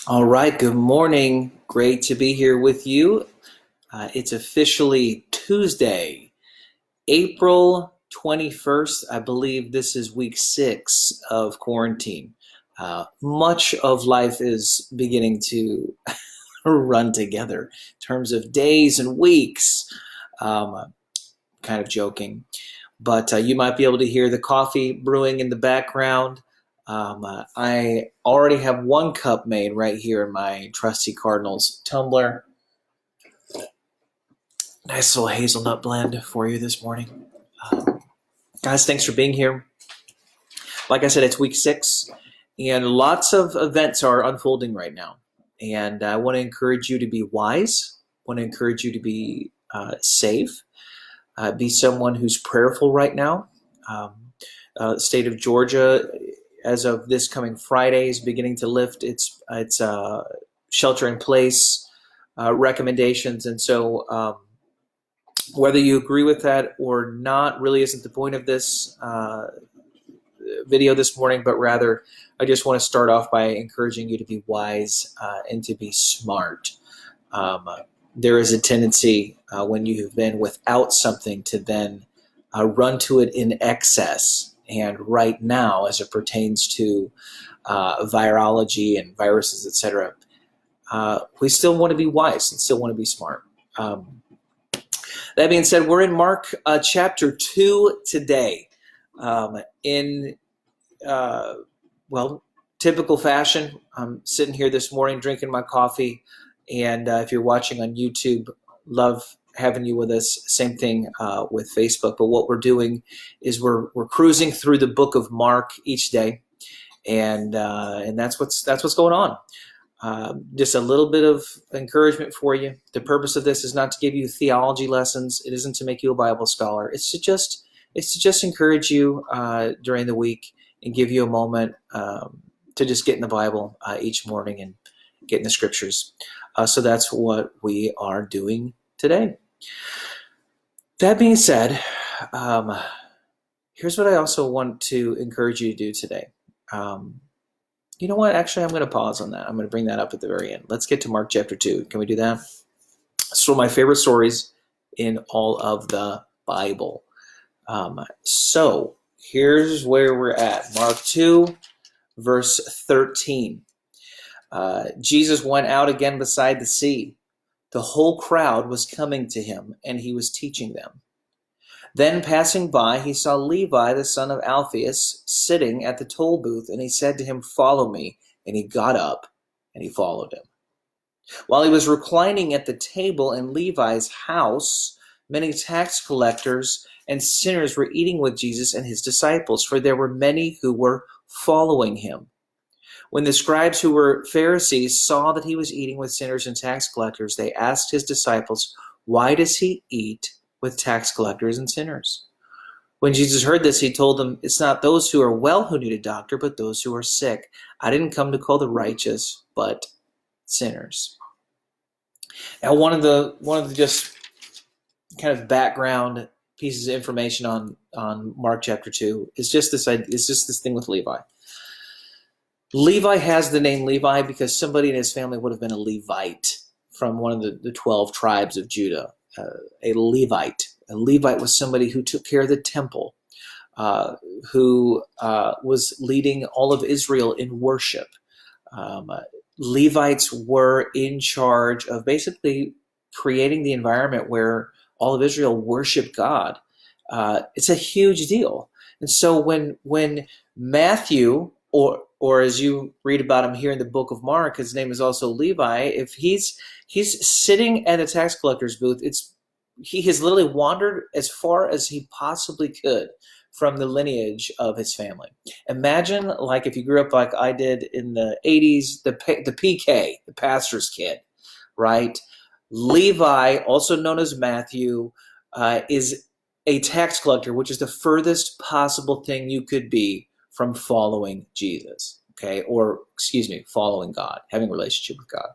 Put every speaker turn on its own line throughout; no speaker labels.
All right, good morning. Great to be here with you. It's officially Tuesday, April 21st. I believe this is week 6 of quarantine. Much of life is beginning to run together in terms of days and weeks. Kind of joking, but you might be able to hear the coffee brewing in the background. I already have one cup made right here in my trusty Cardinals tumbler. Nice little hazelnut blend for you this morning. Guys, thanks for being here. Like I said, it's week 6, and lots of events are unfolding right now. And I want to encourage you to be wise. I want to encourage you to be safe. Be someone who's prayerful right now. The state of Georgia, as of this coming Friday, is beginning to lift its shelter-in-place recommendations. And so whether you agree with that or not really isn't the point of this video this morning, but rather I just want to start off by encouraging you to be wise and to be smart. There is a tendency when you have been without something to then run to it in excess. And right now, as it pertains to virology and viruses, etc., we still want to be wise and still want to be smart. That being said, we're in Mark chapter 2 today. Typical fashion, I'm sitting here this morning drinking my coffee. And if you're watching on YouTube, love having you with us. Same thing with Facebook. But what we're doing is we're cruising through the book of Mark each day, and that's what's going on. Just a little bit of encouragement for you. The purpose of this is not to give you theology lessons. It isn't to make you a Bible scholar. It's to just encourage you during the week and give you a moment to just get in the Bible each morning and get in the scriptures. So that's what we are doing today. That being said, here's what I also want to encourage you to do today. You know what? Actually, I'm going to pause on that. I'm going to bring that up at the very end. Let's get to Mark chapter 2. Can we do that? It's one of my favorite stories in all of the Bible. So here's where we're at. Mark 2, verse 13. Jesus went out again beside the sea. The whole crowd was coming to him, and he was teaching them. Then passing by, he saw Levi, the son of Alphaeus, sitting at the toll booth, and he said to him, "Follow me." And he got up, and he followed him. While he was reclining at the table in Levi's house, many tax collectors and sinners were eating with Jesus and his disciples, for there were many who were following him. When the scribes who were Pharisees saw that he was eating with sinners and tax collectors, they asked his disciples, "Why does he eat with tax collectors and sinners?" When Jesus heard this, he told them, "It's not those who are well who need a doctor, but those who are sick. I didn't come to call the righteous, but sinners." Now, one of the just kind of background pieces of information on Mark chapter 2 is just this thing with Levi. Levi has the name Levi because somebody in his family would have been a Levite from one of the 12 tribes of Judah. A Levite. A Levite was somebody who took care of the temple, who was leading all of Israel in worship. Levites were in charge of basically creating the environment where all of Israel worshiped God. It's a huge deal. And so when Matthew, or as you read about him here in the book of Mark, his name is also Levi. If he's sitting at a tax collector's booth, he has literally wandered as far as he possibly could from the lineage of his family. Imagine, like, if you grew up like I did in the 80s, the PK, the pastor's kid, right? Levi, also known as Matthew, is a tax collector, which is the furthest possible thing you could be from following Jesus, okay? Or, following God, having a relationship with God.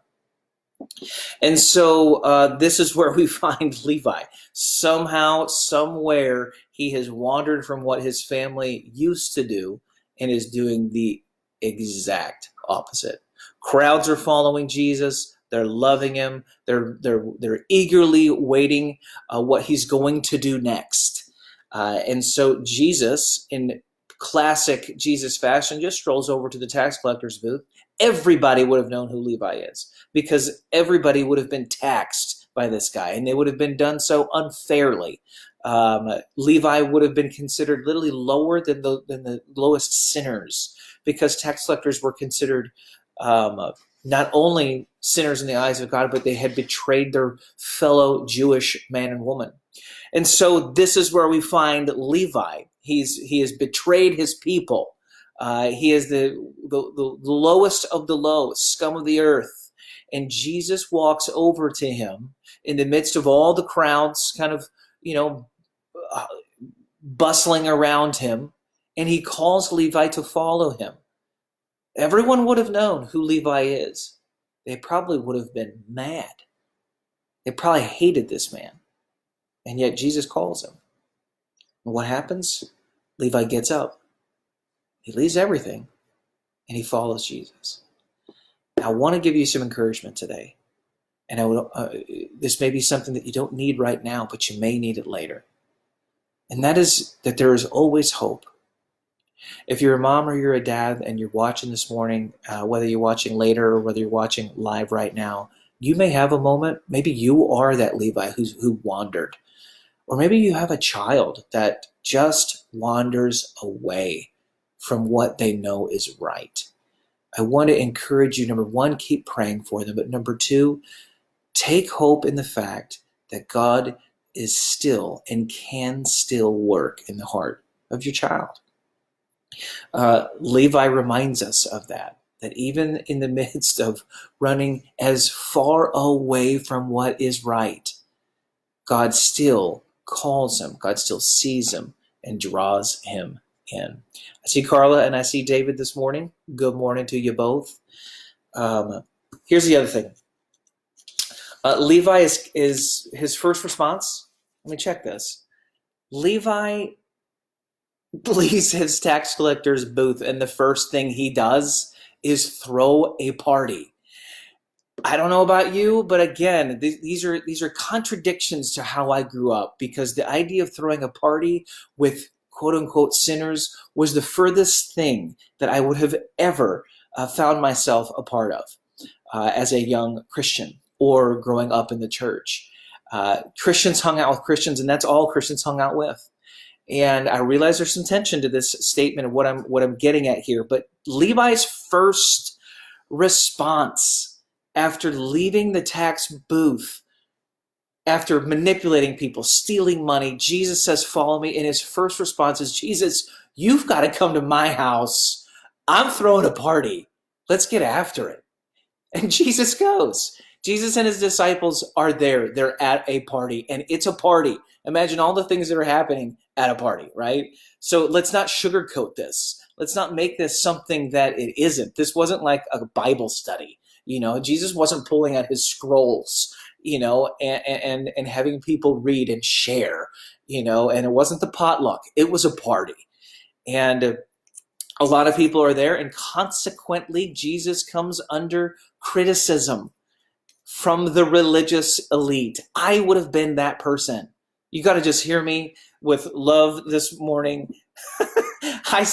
And so this is where we find Levi. Somehow, somewhere, he has wandered from what his family used to do and is doing the exact opposite. Crowds are following Jesus. They're loving him. They're eagerly waiting what he's going to do next. And so Jesus, in classic Jesus fashion, just strolls over to the tax collector's booth. Everybody would have known who Levi is because everybody would have been taxed by this guy, and they would have been done so unfairly. Levi would have been considered literally lower than the lowest sinners because tax collectors were considered not only sinners in the eyes of God, but they had betrayed their fellow Jewish man and woman. And so this is where we find Levi. He has betrayed his people. He is the lowest of the low, scum of the earth. And Jesus walks over to him in the midst of all the crowds kind of, bustling around him. And he calls Levi to follow him. Everyone would have known who Levi is. They probably would have been mad. They probably hated this man. And yet Jesus calls him. And what happens? Levi gets up. He leaves everything and he follows Jesus. Now, I want to give you some encouragement today. And this may be something that you don't need right now, but you may need it later. And that is that there is always hope. If you're a mom or you're a dad and you're watching this morning, whether you're watching later or whether you're watching live right now, you may have a moment. Maybe you are that Levi who wandered. Or maybe you have a child that just wanders away from what they know is right. I want to encourage you, number one, keep praying for them. But number two, take hope in the fact that God is still and can still work in the heart of your child. Levi reminds us of that even in the midst of running as far away from what is right, God still calls him, God still sees him and draws him in. I see Carla and I see David this morning. Good morning to you both. Here's the other thing. Levi is his first response. Let me check this. Levi leaves his tax collector's booth, and the first thing he does is throw a party. I don't know about you, but again, these are contradictions to how I grew up, because the idea of throwing a party with quote unquote sinners was the furthest thing that I would have ever found myself a part of as a young Christian or growing up in the church. Christians hung out with Christians, and that's all Christians hung out with. And I realize there's some tension to this statement of what I'm getting at here. But Levi's first response after leaving the tax booth, after manipulating people, stealing money, Jesus says, "Follow me." And his first response is, "Jesus, you've got to come to my house. I'm throwing a party. Let's get after it." And Jesus goes. Jesus and his disciples are there. They're at a party, and it's a party. Imagine all the things that are happening at a party, right? So let's not sugarcoat this. Let's not make this something that it isn't. This wasn't like a Bible study. Jesus wasn't pulling out his scrolls, and having people read and share, and it wasn't the potluck. It was a party. And a lot of people are there, and consequently, Jesus comes under criticism from the religious elite. I would have been that person. You got to just hear me with love this morning. I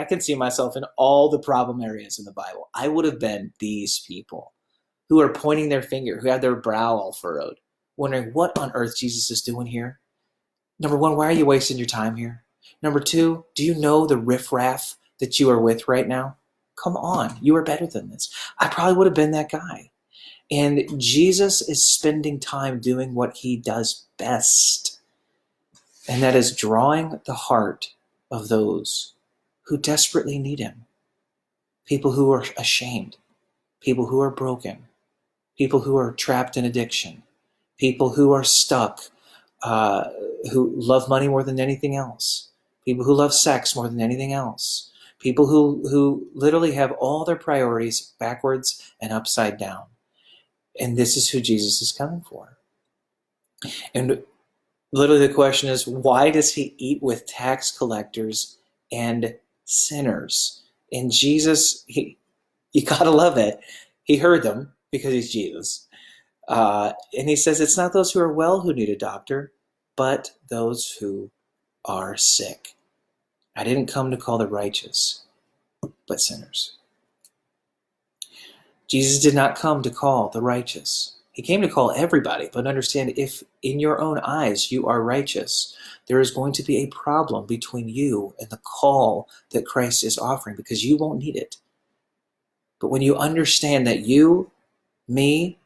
can see myself in all the problem areas in the Bible. I would have been these people who are pointing their finger, who have their brow all furrowed, wondering what on earth Jesus is doing here. Number one, why are you wasting your time here? Number two, do you know the riffraff that you are with right now? Come on, you are better than this. I probably would have been that guy. And Jesus is spending time doing what he does best. And that is drawing the heart of those who desperately need him. People who are ashamed. People who are broken. People who are trapped in addiction. People who are stuck, who love money more than anything else. People who love sex more than anything else. People who literally have all their priorities backwards and upside down. And this is who Jesus is coming for. And literally the question is, why does he eat with tax collectors and sinners? And Jesus, You got to love it. He heard them because he's Jesus. And he says, it's not those who are well who need a doctor, but those who are sick. I didn't come to call the righteous, but sinners. Jesus did not come to call the righteous. He came to call everybody, but understand, if in your own eyes you are righteous, there is going to be a problem between you and the call that Christ is offering, because you won't need it. But when you understand that you, me,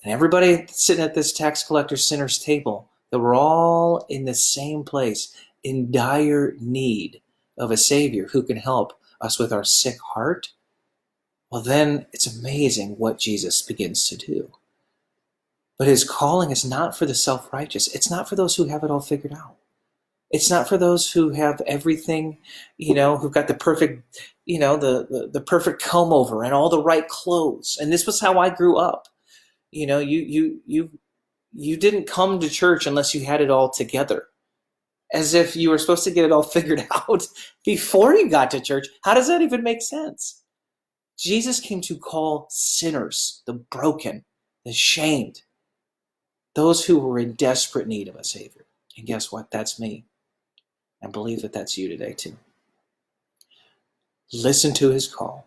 and everybody sitting at this tax collector sinner's table, that we're all in the same place, in dire need of a Savior who can help us with our sick heart, well, then it's amazing what Jesus begins to do. But his calling is not for the self-righteous. It's not for those who have it all figured out. It's not for those who have everything, who've got the perfect, the perfect comb over and all the right clothes. And this was how I grew up. You didn't come to church unless you had it all together, as if you were supposed to get it all figured out before you got to church. How does that even make sense? Jesus came to call sinners, the broken, the shamed, those who were in desperate need of a Savior. And guess what? That's me. I believe that that's you today too. Listen to his call.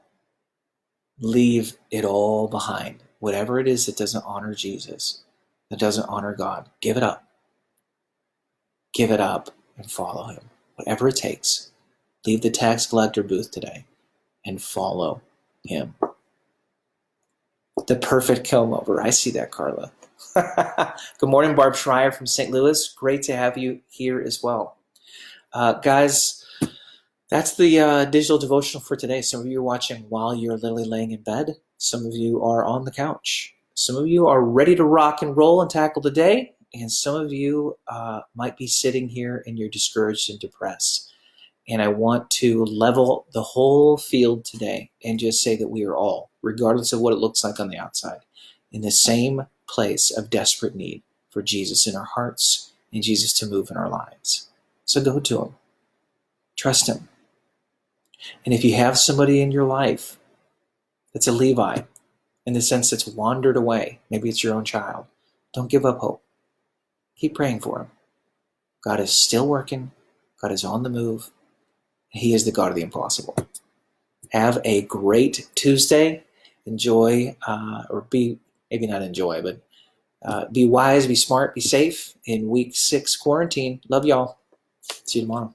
Leave it all behind. Whatever it is that doesn't honor Jesus, that doesn't honor God, give it up. Give it up and follow him. Whatever it takes. Leave the tax collector booth today and follow him. The perfect comb over. I see that, Carla. Good morning, Barb Schreier from St. Louis. Great to have you here as well. Guys, that's the digital devotional for today. Some of you are watching while you're literally laying in bed. Some of you are on the couch. Some of you are ready to rock and roll and tackle the day. And some of you might be sitting here and you're discouraged and depressed. And I want to level the whole field today and just say that we are all, regardless of what it looks like on the outside, in the same place of desperate need for Jesus in our hearts and Jesus to move in our lives. So go to him. Trust him. And if you have somebody in your life that's a Levi, in the sense that's wandered away, maybe it's your own child, don't give up hope. Keep praying for him. God is still working. God is on the move. He is the God of the impossible. Have a great Tuesday. Enjoy, or maybe not enjoy, but be wise, be smart, be safe in week 6 quarantine. Love y'all. See you tomorrow.